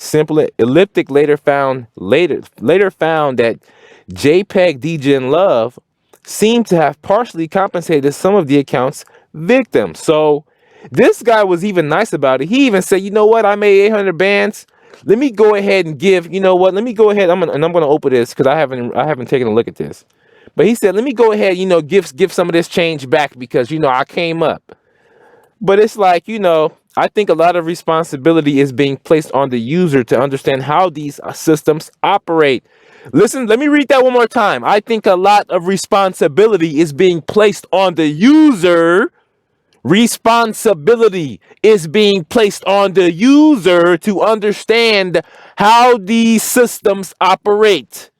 Simple Elliptic later found that JPEG Degen Love seemed to have partially compensated some of the account's victims. So this guy was even nice about it. He even said, you know what, I made 800 bands. Let me go ahead and give, you know what, let me go ahead. I'm gonna open this because I haven't taken a look at this. But he said, let me go ahead, you know, give some of this change back because, you know, I came up. But it's like, you know, I think a lot of responsibility is being placed on the user to understand how these systems operate. Listen, let me read that one more time. I think a lot of responsibility is being placed on the user. Responsibility is being placed on the user to understand how these systems operate.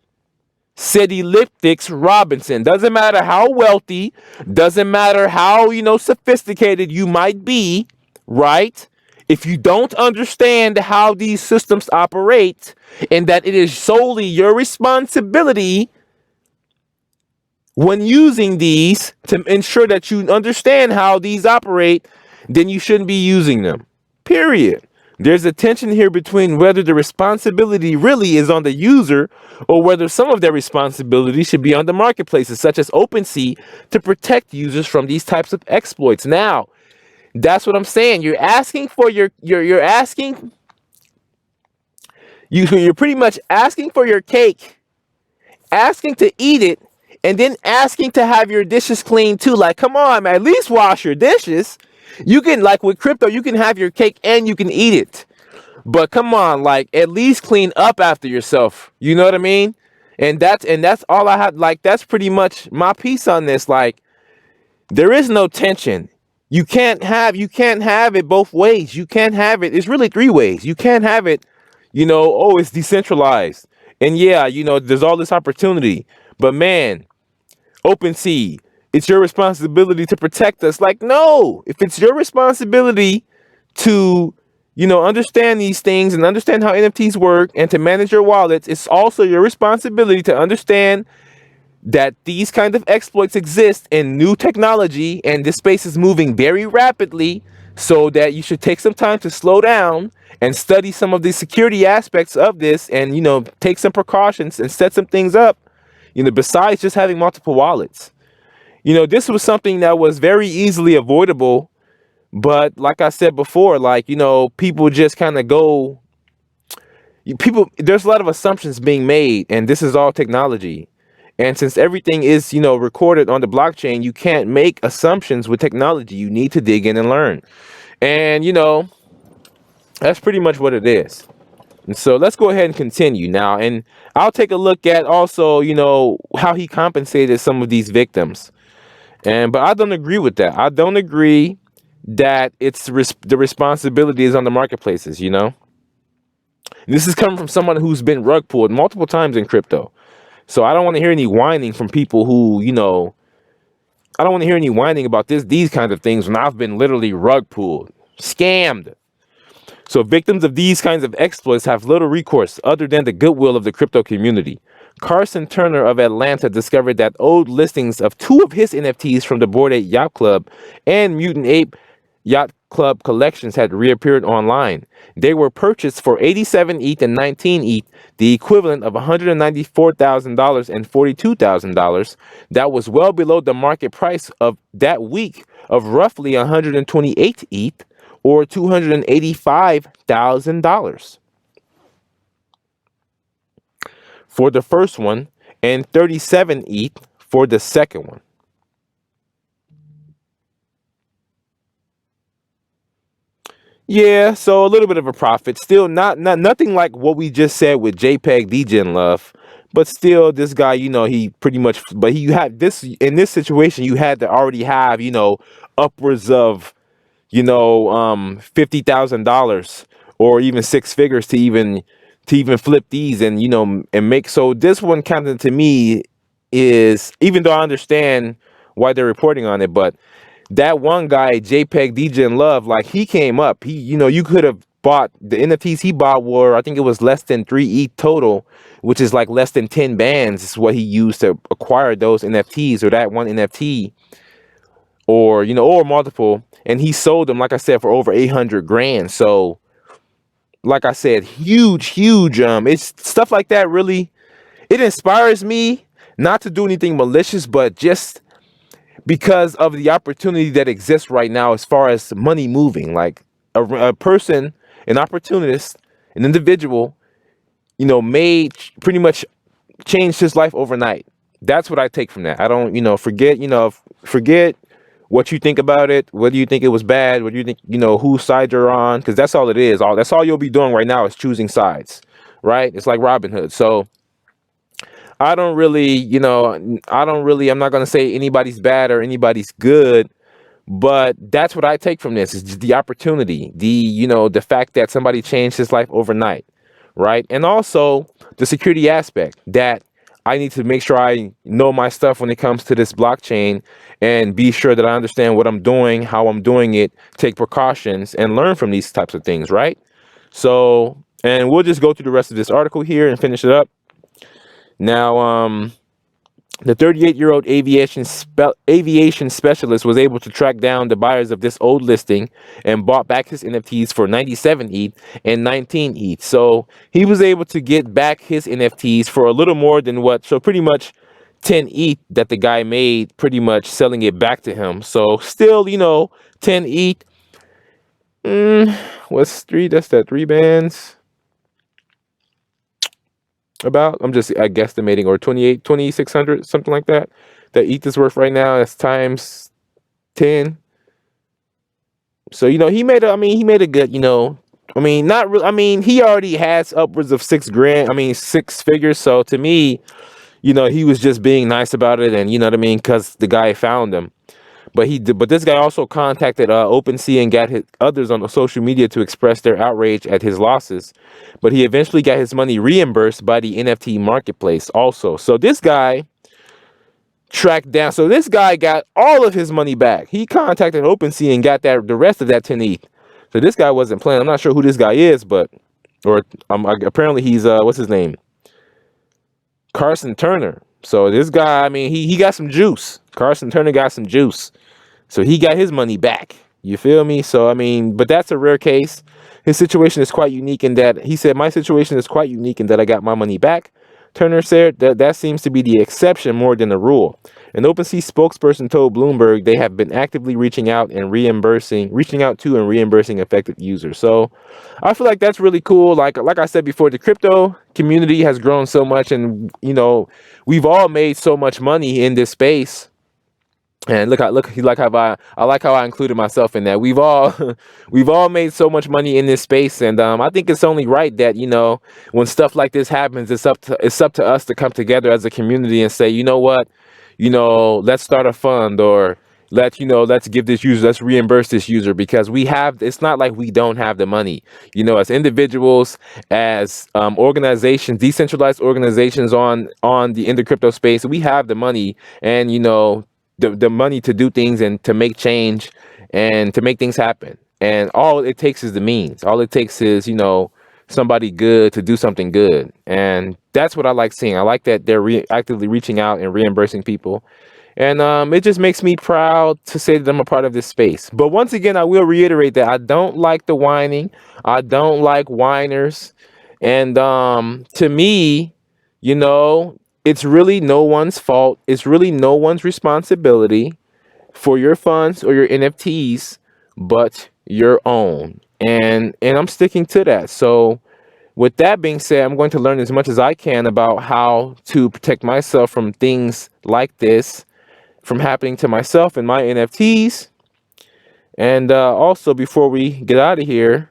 Said Elliptics Robinson. Doesn't matter how wealthy, doesn't matter how, you know, sophisticated you might be, right? If you don't understand how these systems operate and that it is solely your responsibility when using these to ensure that you understand how these operate, then you shouldn't be using them. Period. There's a tension here between whether the responsibility really is on the user or whether some of their responsibility should be on the marketplaces such as OpenSea to protect users from these types of exploits. Now, that's what I'm saying. You're asking for you're pretty much asking for your cake, asking to eat it, and then asking to have your dishes clean too. Like, come on, man, at least wash your dishes. You can, like with crypto, you can have your cake and you can eat it. But come on, like at least clean up after yourself. You know what I mean? And that's all I have. Like, that's pretty much my piece on this. Like, there is no tension. You can't have it both ways. You can't have it. It's really three ways. You can't have it, you know, oh, it's decentralized. And yeah, you know, there's all this opportunity. But man, OpenSea, it's your responsibility to protect us. Like, no, if it's your responsibility to, you know, understand these things and understand how NFTs work and to manage your wallets, it's also your responsibility to understand that these kind of exploits exist in new technology and this space is moving very rapidly, so that you should take some time to slow down and study some of the security aspects of this and, you know, take some precautions and set some things up, you know, besides just having multiple wallets. You know, this was something that was very easily avoidable, but like I said before, like, you know, people just kind of go, there's a lot of assumptions being made, and this is all technology. And since everything is, you know, recorded on the blockchain, you can't make assumptions with technology. You need to dig in and learn. And, you know, that's pretty much what it is. And so let's go ahead and continue now. And I'll take a look at also, you know, how he compensated some of these victims. But I don't agree with that. I don't agree that it's the responsibility is on the marketplaces, you know. This is coming from someone who's been rug pulled multiple times in crypto. So I don't want to hear any whining from people who, you know, I don't want to hear any whining about these kinds of things when I've been literally rug pulled, scammed. So victims of these kinds of exploits have little recourse other than the goodwill of the crypto community. Carson Turner of Atlanta discovered that old listings of two of his NFTs from the Bored Ape Yacht Club and Mutant Ape Yacht Club collections had reappeared online. They were purchased for 87 ETH and 19 ETH, the equivalent of $194,000 and $42,000. That was well below the market price of that week of roughly 128 ETH or $285,000 for the first one and 37 ETH for the second one. Yeah, so a little bit of a profit. Still nothing like what we just said with JPEG Degen Love, but still this guy, you know, he pretty much, but you had this, in this situation, you had to already have, you know, upwards of, you know, $50,000 or even six figures to even flip these and, you know, and make. So this one kind of, to me, is, even though I understand why they're reporting on it, but that one guy, JPEG Degen Love, like, he came up. He, you know, you could have bought the NFTs he bought were, I think it was less than 3 ETH total, which is like less than 10 bands is what he used to acquire those NFTs, or that one NFT, or, you know, or multiple. And he sold them, like I said, for over 800 grand. So like I said, huge. It's stuff like that really, it inspires me not to do anything malicious, but just because of the opportunity that exists right now as far as money moving. Like a person, an opportunist, an individual, made pretty much changed his life overnight. That's what I take from that. I don't, forget what you think about it. Whether you think it was bad, whether you think, whose side you're on, because that's all it is. That's all you'll be doing right now is choosing sides, right? It's like Robin Hood. So I don't really, I'm not going to say anybody's bad or anybody's good, but that's what I take from this is just the opportunity, the fact that somebody changed his life overnight, right? And also the security aspect that I need to make sure I know my stuff when it comes to this blockchain and be sure that I understand what I'm doing, how I'm doing it, take precautions and learn from these types of things, right? So, and we'll just go through the rest of this article here and finish it up. Now, the 38-year-old aviation specialist was able to track down the buyers of this old listing and bought back his NFTs for 97 ETH and 19 ETH. So he was able to get back his NFTs for a little more than so pretty much 10 ETH that the guy made, pretty much selling it back to him. So still, 10 ETH. What's three? That's that 3 bands. About, I'm just guesstimating, or 2,600, something like that. That ETH is worth right now is times 10. So he made a good, not really. He already has upwards of 6 grand. 6 figures. So to me, he was just being nice about it, and because the guy found him. But this guy also contacted OpenSea and got others on the social media to express their outrage at his losses. But he eventually got his money reimbursed by the NFT marketplace also. So this guy tracked down. So this guy got all of his money back. He contacted OpenSea and got the rest of that 10 ETH. So this guy wasn't playing. I'm not sure who this guy is, apparently he's what's his name? Carson Turner. So this guy, he got some juice. Carson Turner got some juice. So he got his money back. You feel me? So, but that's a rare case. His situation is quite unique in that he said, my situation is quite unique in that I got my money back. Turner said that seems to be the exception more than the rule. An OpenSea spokesperson told Bloomberg they have been actively reaching out to and reimbursing affected users. So I feel like that's really cool. Like I said before, the crypto community has grown so much, and we've all made so much money in this space. And I like how I included myself in that. We've all made so much money in this space, and I think it's only right that when stuff like this happens, it's up to us to come together as a community and say, you know what, let's start a fund, or let's give this user, let's reimburse this user, because it's not like we don't have the money, as individuals, as organizations, decentralized organizations in the crypto space, we have the money, and the money to do things and to make change and to make things happen. And all it takes is the means. All it takes is, somebody good to do something good. And that's what I like seeing. I like that they're actively reaching out and reimbursing people. And it just makes me proud to say that I'm a part of this space. But once again, I will reiterate that I don't like the whining. I don't like whiners. And to me, it's really no one's fault. It's really no one's responsibility for your funds or your NFTs, but your own. And I'm sticking to that. So with that being said, I'm going to learn as much as I can about how to protect myself from things like this from happening to myself and my NFTs. And also, before we get out of here,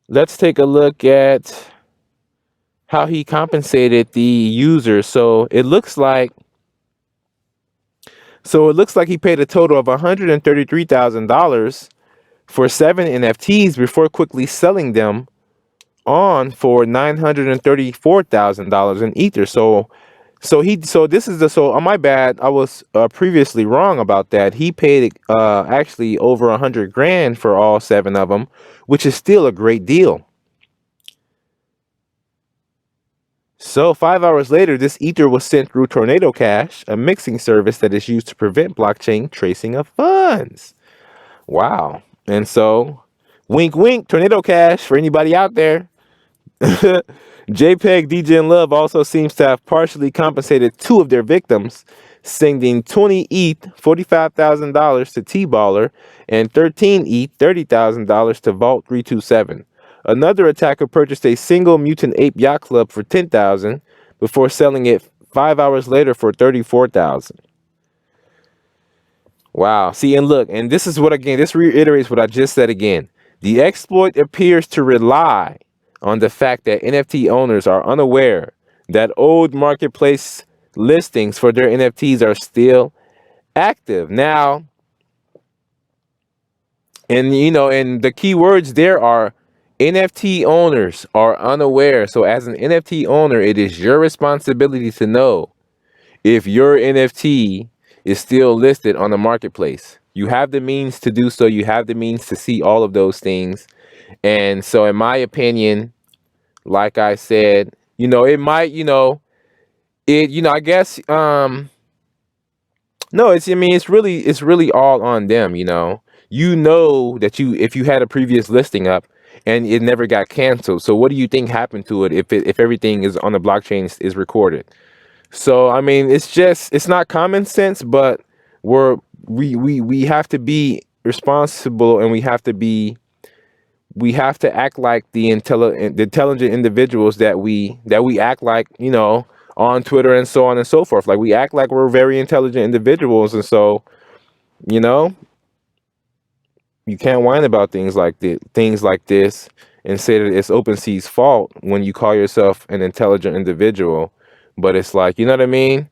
let's take a look at how he compensated the users. So it looks like he paid a total of $133,000 for 7 NFTs before quickly selling them on for $934,000 in Ether. So on my bad, I was previously wrong about that. He paid actually over 100 grand for all 7 of them, which is still a great deal. So 5 hours later, this Ether was sent through Tornado Cash, a mixing service that is used to prevent blockchain tracing of funds. Wow. And so Wink, wink, Tornado Cash for anybody out there. JPEG DJ and Love also seems to have partially compensated 2 of their victims, sending 20 ETH, $45,000 to T-Baller, and 13 ETH, $30,000 to Vault 327. Another attacker purchased a single Mutant Ape Yacht Club for $10,000 before selling it 5 hours later for $34,000. Wow. See, and look, and this is what, again, this reiterates what I just said again. The exploit appears to rely on the fact that NFT owners are unaware that old marketplace listings for their NFTs are still active. Now, and you know, and the key words there are NFT owners are unaware. So as an NFT owner, it is your responsibility to know if your NFT is still listed on the marketplace. You have the means to do so. You have the means to see all of those things. And so in my opinion, like I said, you know, it might, you know, I guess, no, I mean, it's really all on them, you know. You know that if you had a previous listing up and it never got canceled. So what do you think happened to it if everything is on the blockchain is recorded? So, I mean, it's not common sense, but we have to be responsible, and we have to act like the intelligent individuals that we act like, you know, on Twitter and so on and so forth. Like, we act like we're very intelligent individuals. And so, you know, you can't whine about things like this and say that it's OpenSea's fault when you call yourself an intelligent individual. But it's like, you know what I mean?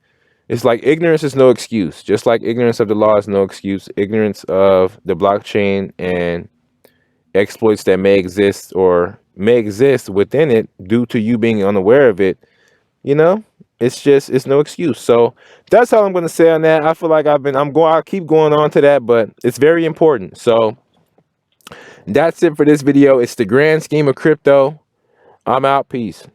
It's like ignorance is no excuse. Just like ignorance of the law is no excuse. Ignorance of the blockchain and exploits that may exist within it due to you being unaware of it, you know, it's no excuse. So that's all I'm going to say on that. I feel like I'll keep going on to that, but it's very important. So that's it for this video. It's the grand scheme of crypto. I'm out. Peace.